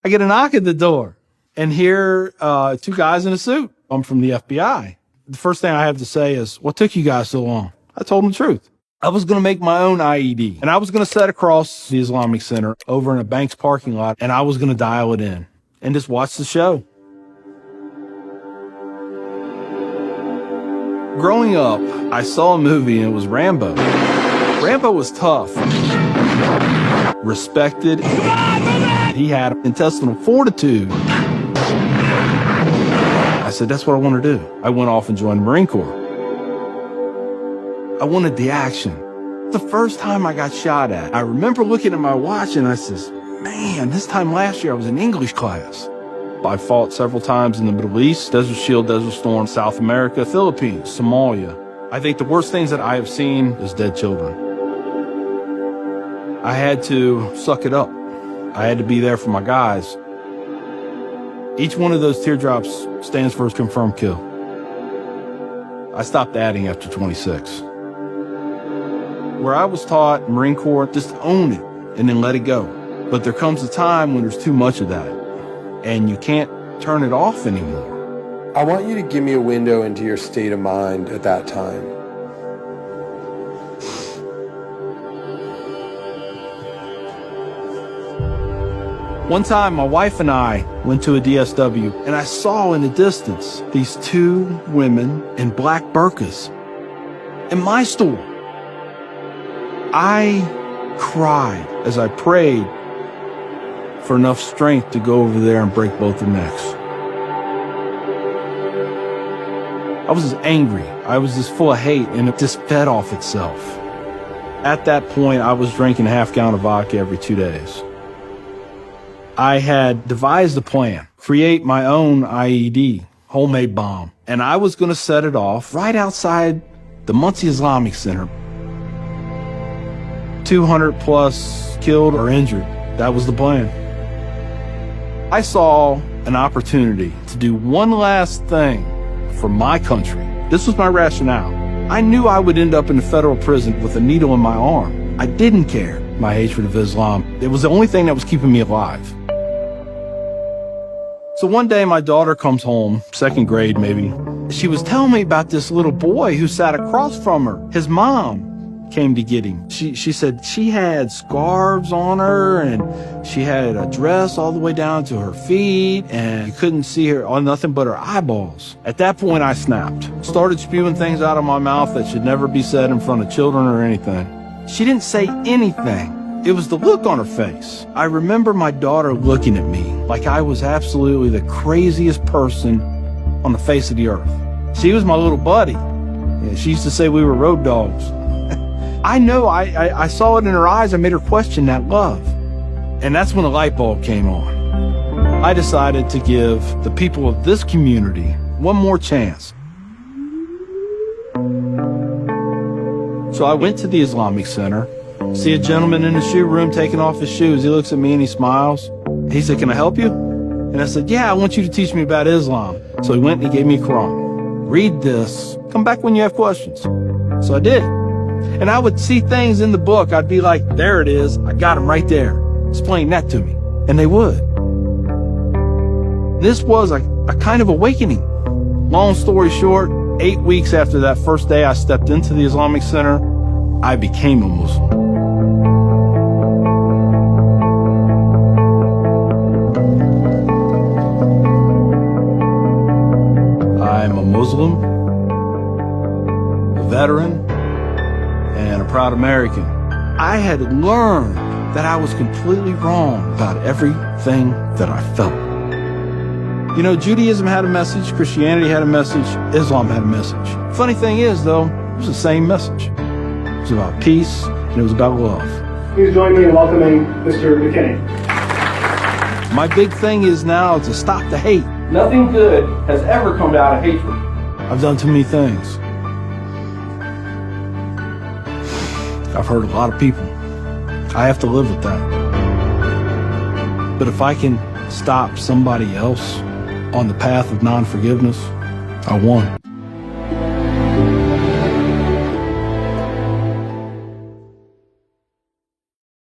I get a knock at the door, and here, two guys in a suit. I'm from the FBI. The first thing I have to say is, what took you guys so long? I told them the truth. I was going to make my own IED, and I was going to set across the Islamic Center over in a bank's parking lot, and I was going to dial it in and just watch the show. Growing up, I saw a movie, and it was Rambo. Rambo was tough, respected. He had intestinal fortitude. I said, that's what I want to do. I went off and joined the Marine Corps. I wanted the action. The first time I got shot at, I remember looking at my watch and I says, man, this time last year I was in English class. I fought several times in the Middle East, Desert Shield, Desert Storm, South America, Philippines, Somalia. I think the worst things that I have seen is dead children. I had to suck it up. I had to be there for my guys. Each one of those teardrops stands for a confirmed kill. I stopped adding after 26. Where I was taught, Marine Corps, just own it and then let it go. But there comes a time when there's too much of that and you can't turn it off anymore. I want you to give me a window into your state of mind at that time. One time, my wife and I went to a DSW, and I saw in the distance these two women in black burqas in my store. I cried as I prayed for enough strength to go over there and break both their necks. I was just angry. I was just full of hate, and it just fed off itself. At that point, I was drinking a half-gallon of vodka every 2 days. I had devised a plan, create my own IED, homemade bomb, and I was going to set it off right outside the Muncie Islamic Center. 200 plus killed or injured. That was the plan. I saw an opportunity to do one last thing for my country. This was my rationale. I knew I would end up in a federal prison with a needle in my arm. I didn't care. My hatred of Islam, it was the only thing that was keeping me alive. So one day my daughter comes home, second grade maybe. She was telling me about this little boy who sat across from her. His mom came to get him. She said she had scarves on her and she had a dress all the way down to her feet and you couldn't see her on nothing but her eyeballs. At that point I snapped. Started spewing things out of my mouth that should never be said in front of children or anything. She didn't say anything. It was the look on her face. I remember my daughter looking at me like I was absolutely the craziest person on the face of the earth. She was my little buddy. She used to say we were road dogs. I know I saw it in her eyes. I made her question that love. And that's when a light bulb came on. I decided to give the people of this community one more chance. So I went to the Islamic Center. See a gentleman in the shoe room taking off his shoes. He looks at me and he smiles. He said, can I help you? And I said, yeah, I want you to teach me about Islam. So he went and he gave me a Quran. Read this. Come back when you have questions. So I did. And I would see things in the book. I'd be like, there it is. I got them right there. Explain that to me. And they would. This was a kind of awakening. Long story short, 8 weeks after that first day I stepped into the Islamic Center, I became a Muslim. I'm a Muslim, a veteran, and a proud American. I had learned that I was completely wrong about everything that I felt. You know, Judaism had a message, Christianity had a message, Islam had a message. Funny thing is, though, it was the same message. It was about peace, and it was about love. Please join me in welcoming Mr. McKinney. My big thing is now to stop the hate. Nothing good has ever come out of hatred. I've done too many things. I've hurt a lot of people. I have to live with that. But if I can stop somebody else on the path of non-forgiveness, I won.